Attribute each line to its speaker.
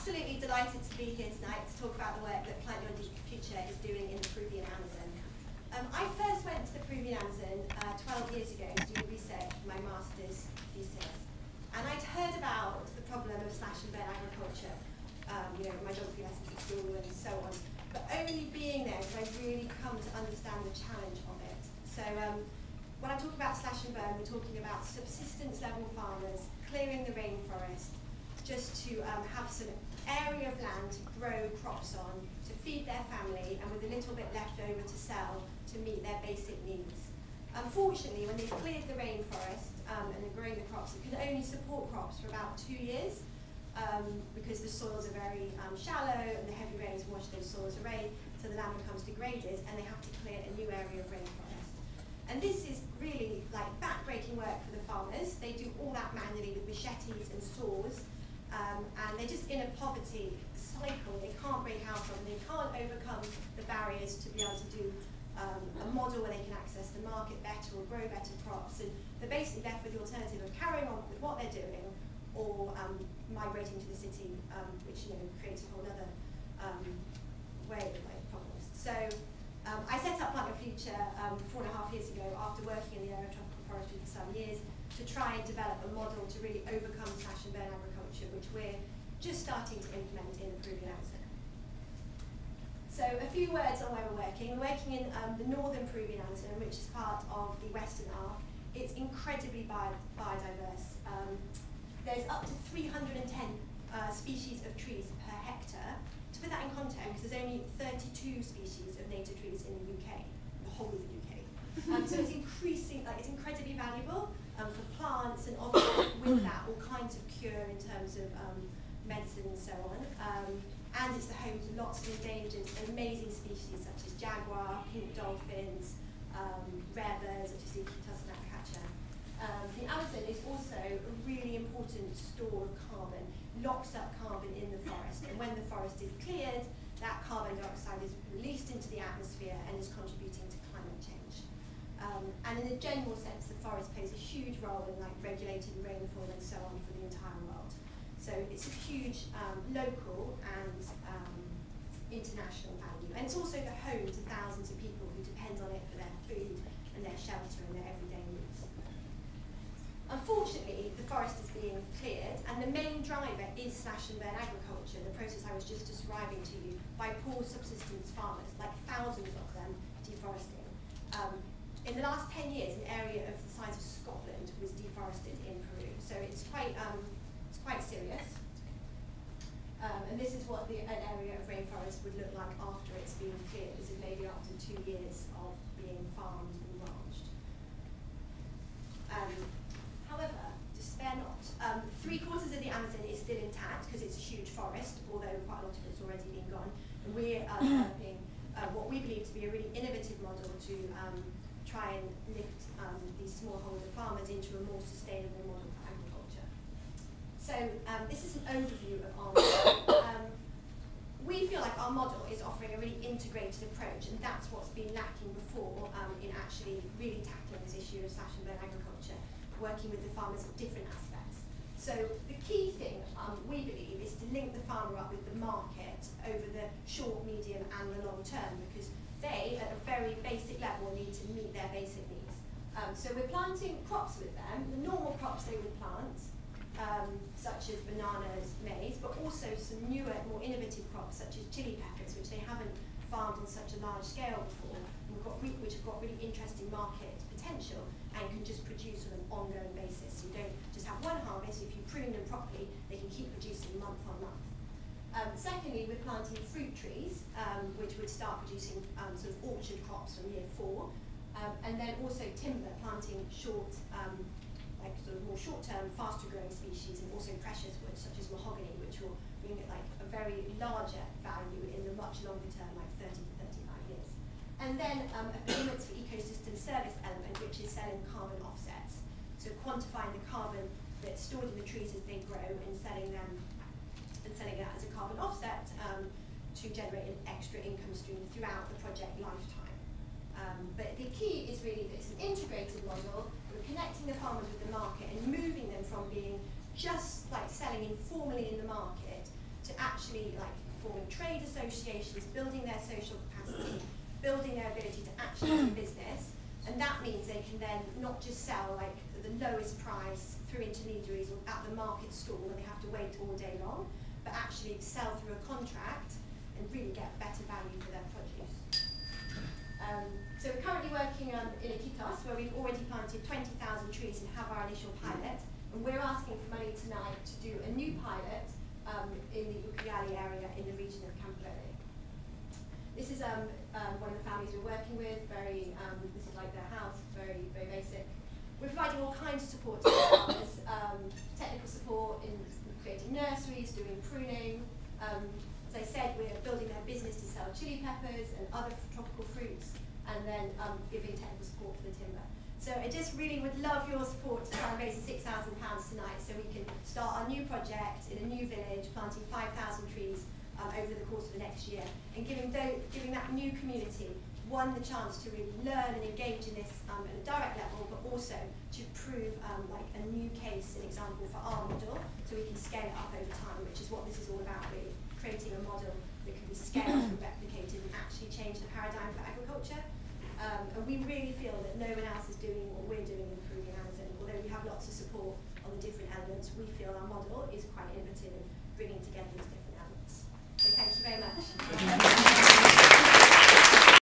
Speaker 1: absolutely delighted to be here tonight to talk about the work that Plant Your Future is doing in the Peruvian Amazon. I first went to the Peruvian Amazon 12 years ago to do research for my master's thesis. And I'd heard about the problem of slash and burn agriculture, my geography lessons at school and so on. But only being there did I really come to understand the challenge of it. So when I'm talking about slash and burn, we're talking about subsistence level farmers clearing the rainforest just to have some area of land to grow crops on, to feed their family, and with a little bit left over to sell to meet their basic needs. Unfortunately, when they've cleared the rainforest and they're growing the crops, it can only support crops for about 2 years because the soils are very shallow and the heavy rains wash those soils away, so the land becomes degraded and they have to clear a new area of rainforest. And this is really like back-breaking work for the farmers. They do all that manually with machetes and saws. And they're just in a poverty cycle they can't break out of, and they can't overcome the barriers to be able to do a model where they can access the market better or grow better crops. And they're basically left with the alternative of carrying on with what they're doing or migrating to the city, which creates a whole other way of problems. So I set up Plant Your Future 4.5 years ago after working in the area of tropical forestry for some years to try and develop a model to really overcome slash and burn agriculture, which we're just starting to implement in the Peruvian Amazon. So a few words on where we're working. We're working in the northern Peruvian Amazon, which is part of the Western Arc. It's incredibly biodiverse. There's up to 310 species of trees per hectare. To put that in context, there's only 32 species of native trees in the UK, the whole of the UK. So it's it's incredibly valuable for plants, and obviously with that all kinds of cure in terms of medicine and so on. And it's the home to lots of endangered and amazing species such as jaguar, pink dolphins, rare birds such as the gnatcatcher. The Amazon is also a really important store of carbon, locks up carbon in the forest, and when the forest is cleared, that carbon dioxide is released into the atmosphere and is contributing to climate change. And in a general sense, the forest plays a huge role in regulating rainfall and so on for the entire world. So it's a huge local and international value. And it's also the home to thousands of people who depend on it for their food and their shelter and their everyday needs. Unfortunately, the forest is being cleared, and the main driver is slash and burn agriculture, the process I was just describing to you, by poor subsistence farmers, like thousands of them deforesting. In the last 10 years, an area of the size of Scotland was deforested in Peru, so it's quite serious. And this is what an area of rainforest would look like after it's been cleared. This is maybe after 2 years of being farmed and ranched. However, despair not. 3/4 of the Amazon is still intact because it's a huge forest, although quite a lot of it's already been gone. And we are developing what we believe to be a really innovative model to try and lift these smallholder farmers into a more sustainable model for agriculture. So this is an overview of our model. We feel like our model is offering a really integrated approach, and that's what's been lacking before in actually really tackling this issue of slash and burn agriculture, working with the farmers at different aspects. So the key thing, we believe, is to link the farmer up with the market over the short, medium and the long term, because they, at a very basic level, need to meet their basic needs. So we're planting crops with them, the normal crops they would plant, such as bananas, maize, but also some newer, more innovative crops such as chili peppers, which they haven't farmed on such a large scale before, and which have got really interesting market potential and can just produce on an ongoing basis. You don't just have one harvest. If you prune them properly, they can keep producing month on month. Secondly, we're planting fruit trees, which would start producing sort of orchard crops from year 4. And then also timber, planting short, sort of more short-term, faster-growing species, and also precious woods such as mahogany, which will bring it a very larger value in the much longer term, like 30 to 35 years. And then a payments for ecosystem service element, which is selling carbon offsets. So quantifying the carbon that's stored in the trees as they grow and selling that as a carbon offset to generate an extra income stream throughout the project lifetime. But the key is really that it's an integrated model. We're connecting the farmers with the market and moving them from being just like selling informally in the market to actually actually like forming trade associations, building their social capacity, building their ability to actually do business, and that means they can then not just sell like the lowest price through intermediaries or at the market stall where they have to wait all day long, but actually sell through a contract and really get better value for their produce. So we're currently working in Iquitos, where we've already planted 20,000 trees and have our initial pilot, and we're asking for money tonight to do a new pilot in the Ucayali area in the region of Camplere. This is one of the families we're working with. This is like their house, very basic. We're providing all kinds of support to the farmers, technical support in creating nurseries, doing pruning. As I said, we're building their business to sell chili peppers and other tropical fruits, and then giving technical support for the timber. So I just really would love your support to try and raise £6,000 tonight so we can start our new project in a new village, planting 5,000 trees over the course of the next year, and giving that new community, one, the chance to really learn and engage in this at a direct level, but also to prove like a new case, an example for our model, so we can scale it up over time, which is what this is all about really, creating a model that can be scaled and replicated and actually change the paradigm for agriculture. And we really feel that no one else is doing what we're doing in Peruvian Amazon. Although we have lots of support on the different elements, we feel our model is quite innovative in bringing together these